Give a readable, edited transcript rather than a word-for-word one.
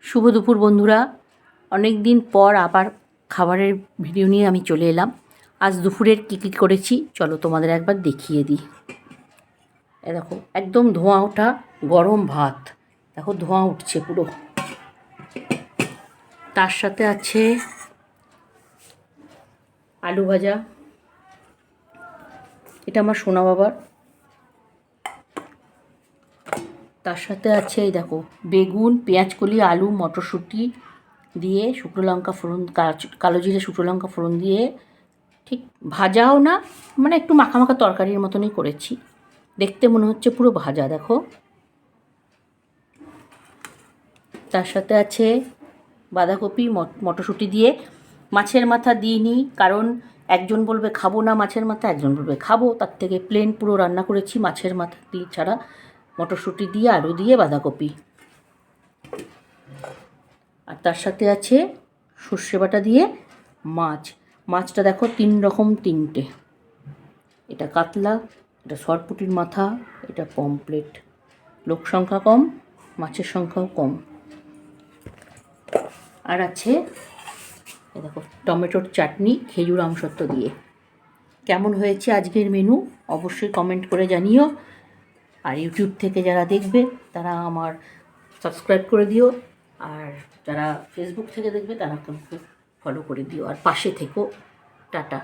শুভ দুপুর বন্ধুরা, অনেক দিন পর আবার খাবারের ভিডিও নিয়ে আমি চলে এলাম। আজ দুপুরের কী কী করেছি চলো তোমাদের একবার দেখিয়ে দিই। এ দেখো, একদম ধোঁয়া ওঠা গরম ভাত, দেখো ধোঁয়া উঠছে পুরো। তার সাথে আছে আলু ভাজা, এটা আমার সোনা বাবার। তার সাথে আছে এই দেখো বেগুন, পেঁয়াজকলি, আলু, মটরশুঁটি দিয়ে শুকনো লঙ্কা ফোড়ন, কালো জিরে শুকনো লঙ্কা ফোড়ন দিয়ে, ঠিক ভাজাও না, মানে একটু মাখা মাখা তরকারির মতনই করেছি। দেখতে মনে হচ্ছে পুরো ভাজা, দেখো। তার সাথে আছে বাঁধাকপি, মটরশুঁটি দিয়ে। মাছের মাথা দিইনি, কারণ একজন বলবে খাবো না মাছের মাথা, একজন বলবে খাবো, তার থেকে প্লেন পুরো রান্না করেছি মাছের মাথা দিয়ে ছাড়া, মটরশুঁটি দিয়ে, আলু দিয়ে, বাঁধাকপি। আর তার সাথে আছে সর্ষে বাটা দিয়ে মাছ। মাছটা দেখো তিনটে, এটা কাতলা, এটা সরপুঁটির মাথা, এটা পমফ্রেট। লোক সংখ্যা কম, মাছের সংখ্যাও কম। আর আছে এ দেখো টমেটোর চাটনি খেজুর আমসত্ত্ব দিয়ে। কেমন হয়েছে আজকের মেনু অবশ্যই কমেন্ট করে জানিও। আর ইউটিউব থেকে যারা দেখবে তারা আমার সাবস্ক্রাইব করে দিও, আর যারা ফেসবুক থেকে দেখবে তারা আমাকে ফলো করে দিও, আর পাশে থেকো। টাটা।